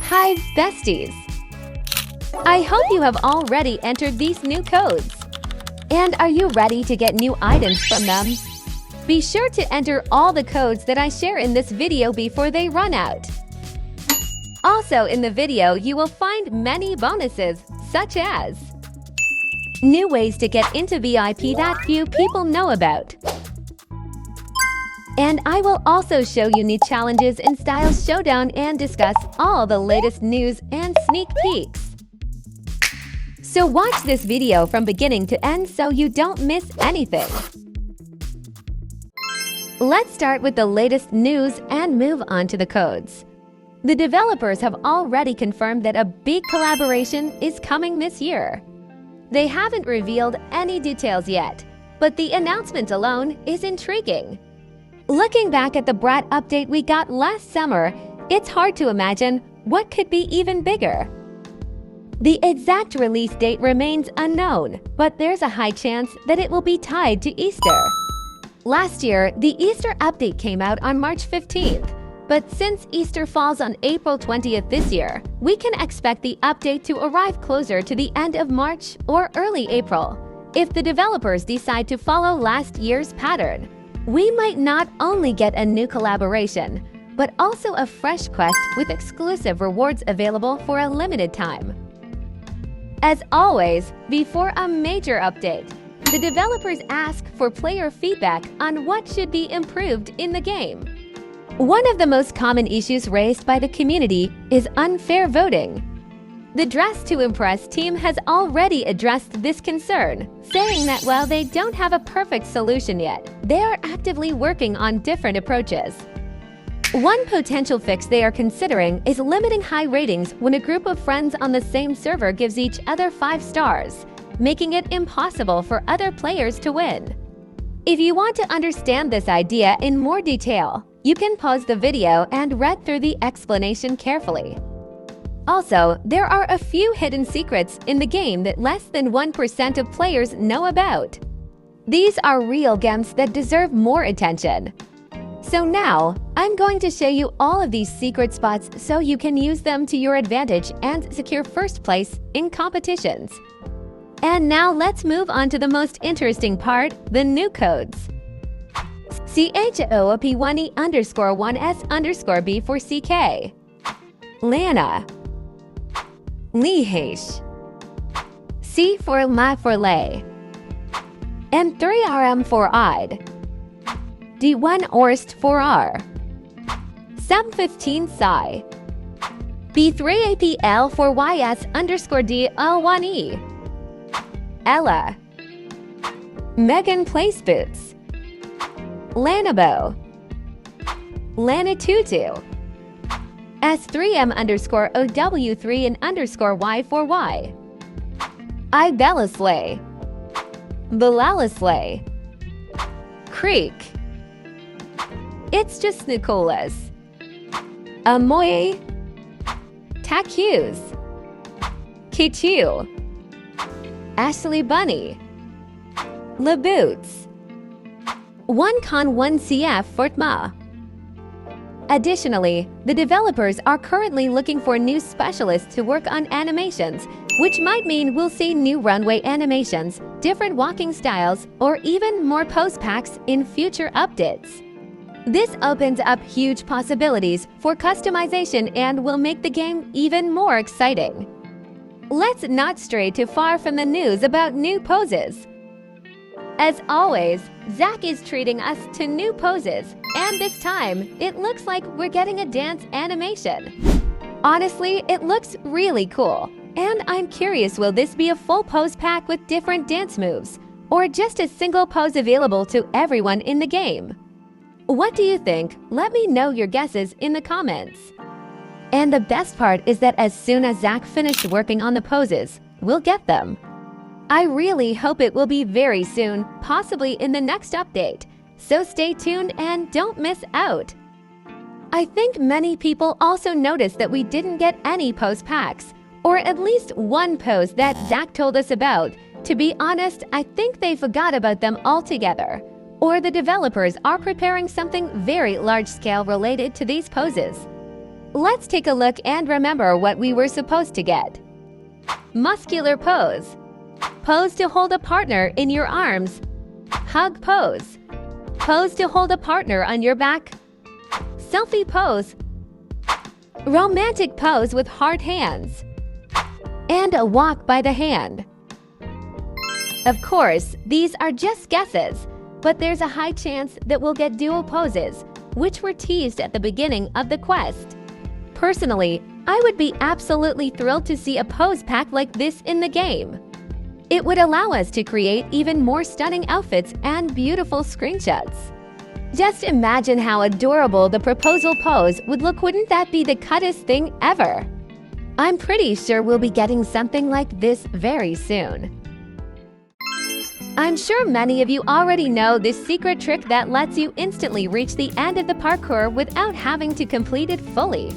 Hi, besties! I hope you have already entered these new codes. And are you ready to get new items from them? Be sure to enter all the codes that I share in this video before they run out. Also in the video, you will find many bonuses, such as new ways to get into VIP that few people know about. And I will also show you new challenges in Style Showdown and discuss all the latest news and sneak peeks. So watch this video from beginning to end so you don't miss anything. Let's start with the latest news and move on to the codes. The developers have already confirmed that a big collaboration is coming this year. They haven't revealed any details yet, but the announcement alone is intriguing. Looking back at the Brat update we got last summer, it's hard to imagine what could be even bigger. The exact release date remains unknown, but there's a high chance that it will be tied to Easter. Last year, the Easter update came out on March 15th, but since Easter falls on April 20th this year, we can expect the update to arrive closer to the end of March or early April. If the developers decide to follow last year's pattern, we might not only get a new collaboration, but also a fresh quest with exclusive rewards available for a limited time. As always, before a major update, the developers ask for player feedback on what should be improved in the game. One of the most common issues raised by the community is unfair voting. The Dress to Impress team has already addressed this concern, saying that while they don't have a perfect solution yet, they are actively working on different approaches. One potential fix they are considering is limiting high ratings when a group of friends on the same server gives each other 5 stars, making it impossible for other players to win. If you want to understand this idea in more detail, you can pause the video and read through the explanation carefully. Also, there are a few hidden secrets in the game that less than 1% of players know about. These are real gems that deserve more attention. So now, I'm going to show you all of these secret spots so you can use them to your advantage and secure first place in competitions. And now let's move on to the most interesting part, the new codes. CHOOP1E_1S_B for CK. Lana. Lihesh. C for La for Lay. M3RM for Odd. D1 Orst for R. Sub15 Psi. B3APL for YS_DL1E. Ella. Megan Place Boots. Lanabo. Lanatutu. S3M_OW3 and _Y4Y. Ibelislay. Belalislay. Creek. It's just Nicholas. Amoy. Takus. Kichu. Ashley Bunny. Laboots. 1Con1CF Fortma. Additionally, the developers are currently looking for new specialists to work on animations, which might mean we'll see new runway animations, different walking styles, or even more pose packs in future updates. This opens up huge possibilities for customization and will make the game even more exciting. Let's not stray too far from the news about new poses. As always, Zach is treating us to new poses, and this time, it looks like we're getting a dance animation. Honestly, it looks really cool, and I'm curious, will this be a full pose pack with different dance moves, or just a single pose available to everyone in the game? What do you think? Let me know your guesses in the comments. And the best part is that as soon as Zach finished working on the poses, we'll get them. I really hope it will be very soon, possibly in the next update, so stay tuned and don't miss out. I think many people also noticed that we didn't get any pose packs, or at least one pose that Zach told us about. To be honest, I think they forgot about them altogether, or the developers are preparing something very large-scale related to these poses. let's take a look and remember what we were supposed to get. Muscular pose. Pose to hold a partner in your arms. Hug pose. Pose to hold a partner on your back. Selfie pose. Romantic pose with hard hands. And a walk by the hand. Of course, these are just guesses, but there's a high chance that we'll get duo poses, which were teased at the beginning of the quest. Personally, I would be absolutely thrilled to see a pose pack like this in the game. It would allow us to create even more stunning outfits and beautiful screenshots. Just imagine how adorable the proposal pose would look. Wouldn't that be the cuttest thing ever? I'm pretty sure we'll be getting something like this very soon. I'm sure many of you already know this secret trick that lets you instantly reach the end of the parkour without having to complete it fully.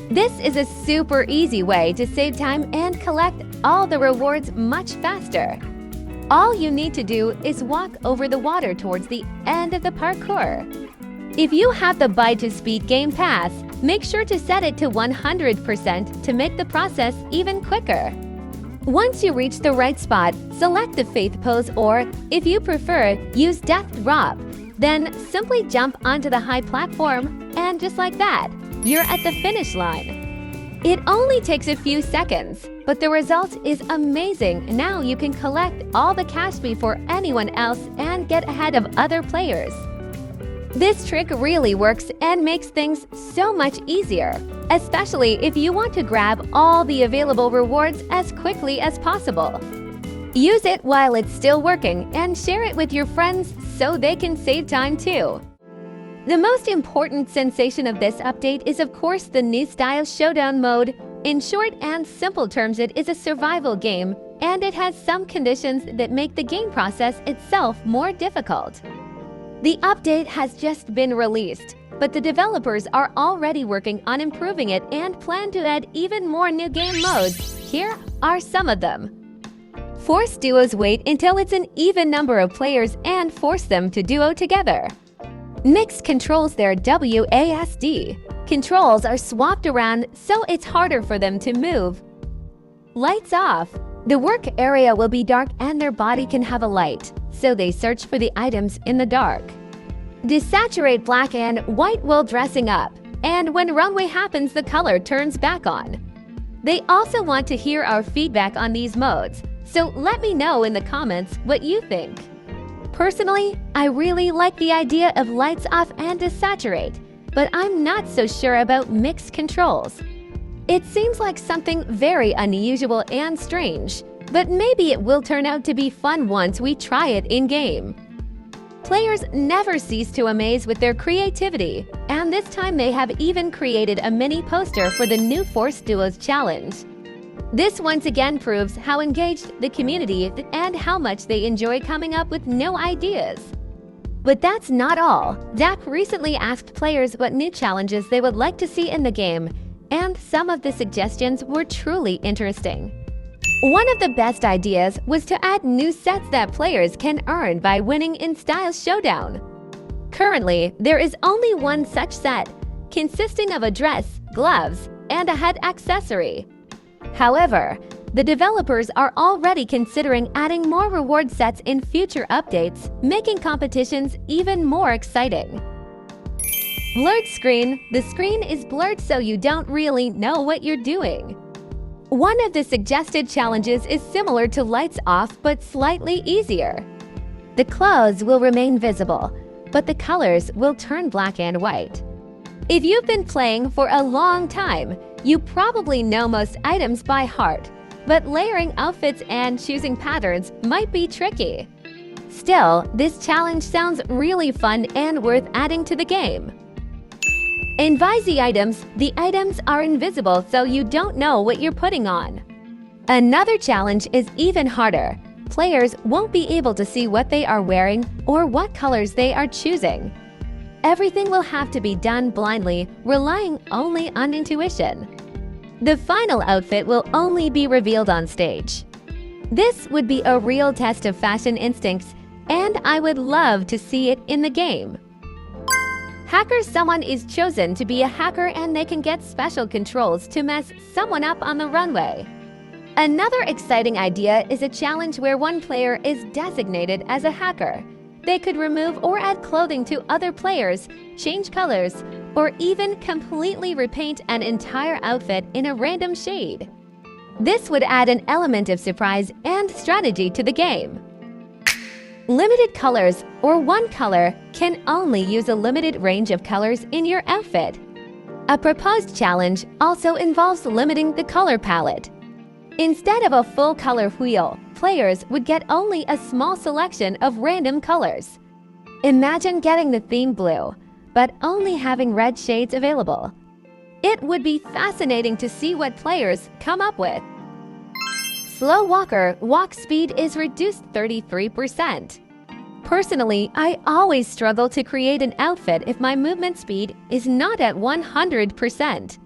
This is a super easy way to save time and collect all the rewards much faster. All you need to do is walk over the water towards the end of the parkour. If you have the Bite to Speed Game Pass, make sure to set it to 100% to make the process even quicker. Once you reach the right spot, select the Faith pose or, if you prefer, use Death Drop. Then simply jump onto the high platform and just like that, you're at the finish line. It only takes a few seconds, but the result is amazing. Now you can collect all the cash before anyone else and get ahead of other players. This trick really works and makes things so much easier, especially if you want to grab all the available rewards as quickly as possible. Use it while it's still working and share it with your friends so they can save time too. The most important sensation of this update is of course the new style showdown mode. In short and simple terms, it is a survival game, and it has some conditions that make the game process itself more difficult. The update has just been released, but the developers are already working on improving it and plan to add even more new game modes. Here are some of them. Force duos. Wait until it's an even number of players and force them to duo together. Mix controls. Their WASD. Controls are swapped around so it's harder for them to move. Lights off. The work area will be dark and their body can have a light, so they search for the items in the dark. Desaturate black and white while dressing up, and when runway happens, the color turns back on. They also want to hear our feedback on these modes, so let me know in the comments what you think. Personally, I really like the idea of lights off and desaturate, but I'm not so sure about mixed controls. It seems like something very unusual and strange, but maybe it will turn out to be fun once we try it in-game. Players never cease to amaze with their creativity, and this time they have even created a mini poster for the new Force Duos challenge. This once again proves how engaged the community is and how much they enjoy coming up with new ideas. But that's not all. Zach recently asked players what new challenges they would like to see in the game, and some of the suggestions were truly interesting. One of the best ideas was to add new sets that players can earn by winning in Style Showdown. Currently, there is only one such set, consisting of a dress, gloves, and a head accessory. However, the developers are already considering adding more reward sets in future updates, making competitions even more exciting. Blurred screen. The screen is blurred so you don't really know what you're doing. One of the suggested challenges is similar to lights off but slightly easier. The clothes will remain visible, but the colors will turn black and white. If you've been playing for a long time, you probably know most items by heart, but layering outfits and choosing patterns might be tricky. Still, this challenge sounds really fun and worth adding to the game. Invisi items. The items are invisible so you don't know what you're putting on. Another challenge is even harder. Players won't be able to see what they are wearing or what colors they are choosing. Everything will have to be done blindly, relying only on intuition. The final outfit will only be revealed on stage. This would be a real test of fashion instincts, and I would love to see it in the game. Hacker someone is chosen to be a hacker and they can get special controls to mess someone up on the runway. Another exciting idea is a challenge where one player is designated as a hacker. They could remove or add clothing to other players, change colors, or even completely repaint an entire outfit in a random shade. This would add an element of surprise and strategy to the game. Limited colors, or one color, can only use a limited range of colors in your outfit. A proposed challenge also involves limiting the color palette. Instead of a full color wheel, players would get only a small selection of random colors. Imagine getting the theme blue, but only having red shades available. It would be fascinating to see what players come up with. Slow walker walk speed is reduced 33%. Personally, I always struggle to create an outfit if my movement speed is not at 100%.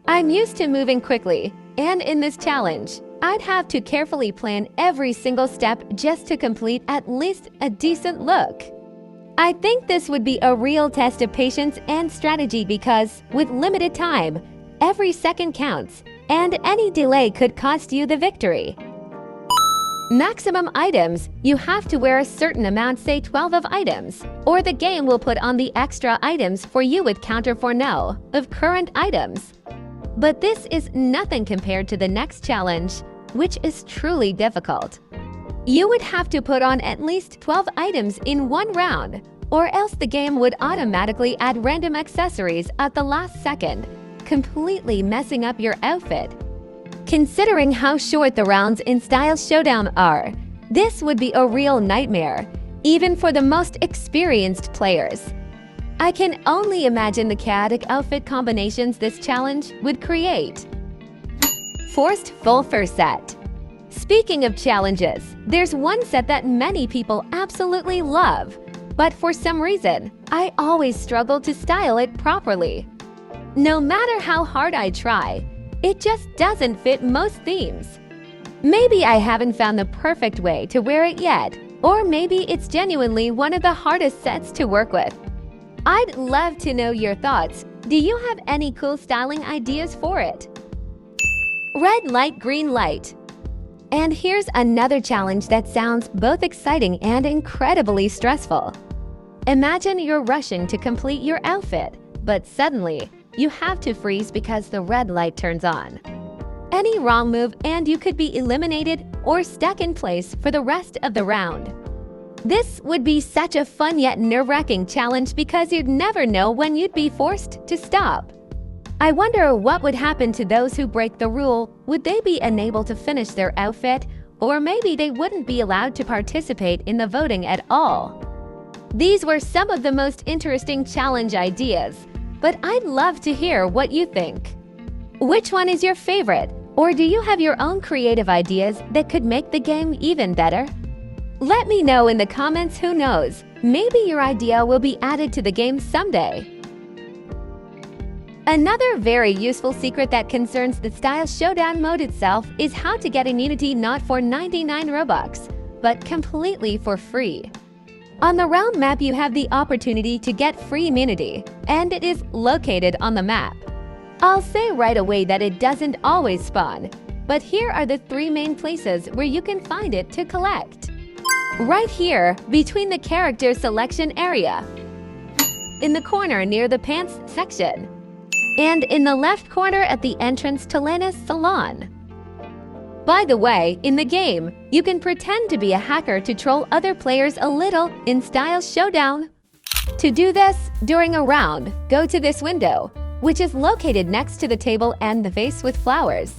I'm used to moving quickly, and in this challenge, I'd have to carefully plan every single step just to complete at least a decent look. I think this would be a real test of patience and strategy because, with limited time, every second counts, and any delay could cost you the victory. Maximum items. You have to wear a certain amount, say 12 of items, or the game will put on the extra items for you with counter for no of current items. But this is nothing compared to the next challenge, which is truly difficult. You would have to put on at least 12 items in one round, or else the game would automatically add random accessories at the last second, completely messing up your outfit. Considering how short the rounds in Style Showdown are, this would be a real nightmare, even for the most experienced players. I can only imagine the chaotic outfit combinations this challenge would create. Forced full fur set. Speaking of challenges, there's one set that many people absolutely love, but for some reason, I always struggle to style it properly. No matter how hard I try, it just doesn't fit most themes. Maybe I haven't found the perfect way to wear it yet, or maybe it's genuinely one of the hardest sets to work with. I'd love to know your thoughts. Do you have any cool styling ideas for it? Red light, green light. And here's another challenge that sounds both exciting and incredibly stressful. Imagine you're rushing to complete your outfit, but suddenly, you have to freeze because the red light turns on. Any wrong move and you could be eliminated or stuck in place for the rest of the round. This would be such a fun yet nerve-wracking challenge because you'd never know when you'd be forced to stop. I wonder what would happen to those who break the rule. Would they be unable to finish their outfit, or maybe they wouldn't be allowed to participate in the voting at all? These were some of the most interesting challenge ideas, but I'd love to hear what you think. Which one is your favorite, or do you have your own creative ideas that could make the game even better? Let me know in the comments. Who knows, maybe your idea will be added to the game someday. Another very useful secret that concerns the Style Showdown mode itself is how to get immunity not for 99 Robux, but completely for free. On the round map, you have the opportunity to get free immunity, and it is located on the map. I'll say right away that it doesn't always spawn, but here are the 3 main places where you can find it to collect. Right here, between the character selection area, in the corner near the pants section, and in the left corner at the entrance to Lena's salon. By the way, in the game, you can pretend to be a hacker to troll other players a little in Style Showdown. To do this, during a round, go to this window, which is located next to the table and the vase with flowers.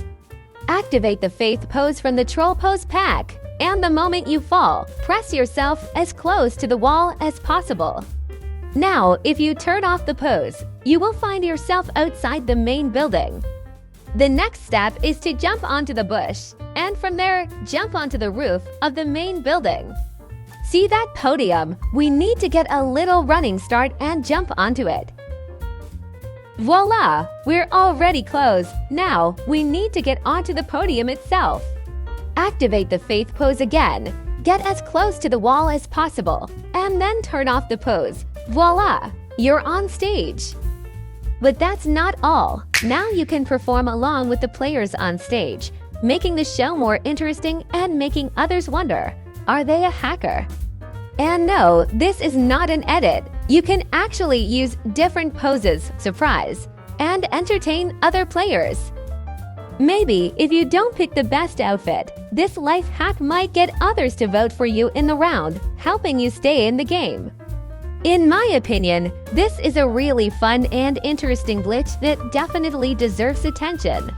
Activate the faith pose from the troll pose pack, and the moment you fall, press yourself as close to the wall as possible. Now, if you turn off the pose, you will find yourself outside the main building. The next step is to jump onto the bush, and from there, jump onto the roof of the main building. See that podium? We need to get a little running start and jump onto it. Voila! We're already close. Now, we need to get onto the podium itself. Activate the faith pose again. Get as close to the wall as possible, and then turn off the pose. Voila! you're on stage. But that's not all. Now you can perform along with the players on stage, making the show more interesting and making others wonder, are they a hacker? And no, this is not an edit. You can actually use different poses, surprise, and entertain other players. Maybe if you don't pick the best outfit, this life hack might get others to vote for you in the round, helping you stay in the game. In my opinion, this is a really fun and interesting glitch that definitely deserves attention.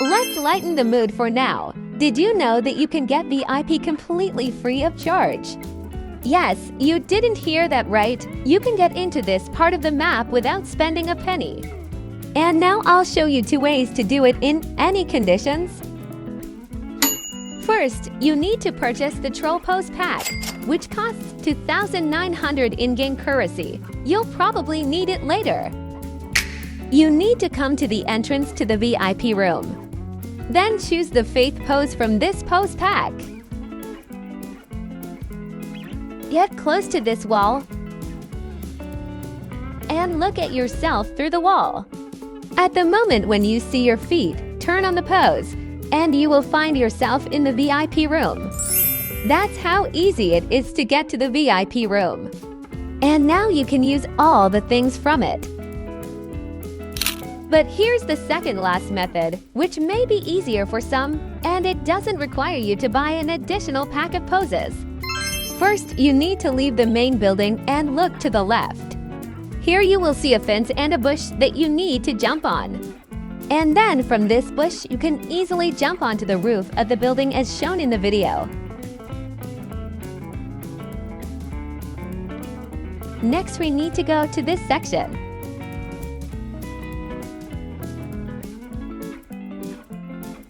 Let's lighten the mood for now. Did you know that you can get VIP completely free of charge? Yes, you didn't hear that right. You can get into this part of the map without spending a penny. And now I'll show you 2 ways to do it in any conditions. First, you need to purchase the Troll Pose Pack, which costs 2,900 in-game currency. You'll probably need it later. You need to come to the entrance to the VIP room. Then choose the Faith pose from this pose pack. Get close to this wall and look at yourself through the wall. At the moment when you see your feet, turn on the pose, and you will find yourself in the VIP room. That's how easy it is to get to the VIP room. And now you can use all the things from it. But here's the second last method, which may be easier for some, and it doesn't require you to buy an additional pack of poses. First, you need to leave the main building and look to the left. Here you will see a fence and a bush that you need to jump on. And then from this bush, you can easily jump onto the roof of the building as shown in the video. Next, we need to go to this section.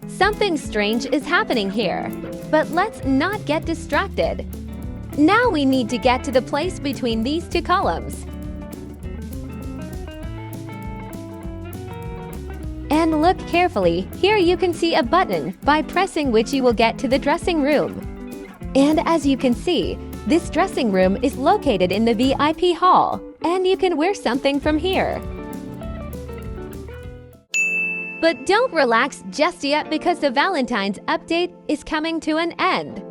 Something strange is happening here, but let's not get distracted. Now we need to get to the place between these 2 columns. And look carefully, here you can see a button, by pressing which you will get to the dressing room. And as you can see, this dressing room is located in the VIP hall, and you can wear something from here. But don't relax just yet because the Valentine's update is coming to an end.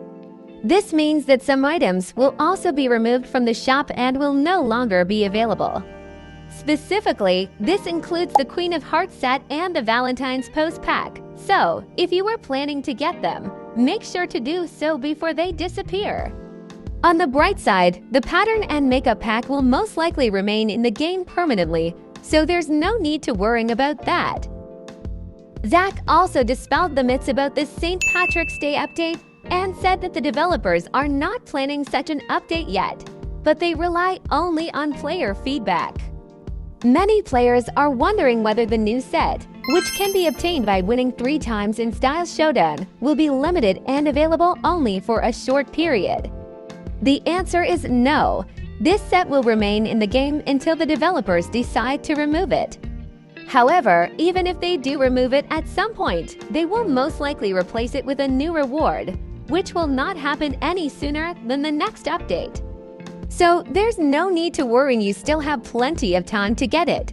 This means that some items will also be removed from the shop and will no longer be available. Specifically, this includes the Queen of Hearts set and the Valentine's Pose Pack. So, if you were planning to get them, make sure to do so before they disappear. On the bright side, the pattern and makeup pack will most likely remain in the game permanently, so there's no need to worry about that. Zach also dispelled the myths about this St. Patrick's Day update and said that the developers are not planning such an update yet, but they rely only on player feedback. Many players are wondering whether the new set, which can be obtained by winning 3 times in Style Showdown, will be limited and available only for a short period. The answer is no. This set will remain in the game until the developers decide to remove it. However, even if they do remove it at some point, they will most likely replace it with a new reward, which will not happen any sooner than the next update. So there's no need to worry, you still have plenty of time to get it.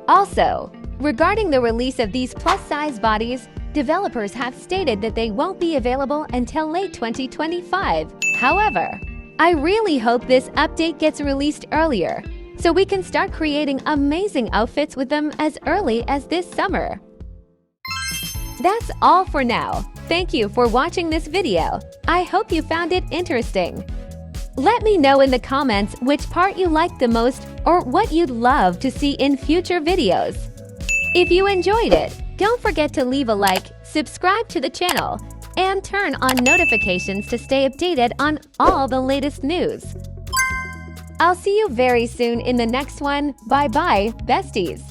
Also, regarding the release of these plus-size bodies, developers have stated that they won't be available until late 2025. However, I really hope this update gets released earlier, so we can start creating amazing outfits with them as early as this summer. That's all for now. Thank you for watching this video. I hope you found it interesting. Let me know in the comments which part you liked the most or what you'd love to see in future videos. If you enjoyed it, don't forget to leave a like, subscribe to the channel, and turn on notifications to stay updated on all the latest news. I'll see you very soon in the next one. Bye-bye, besties!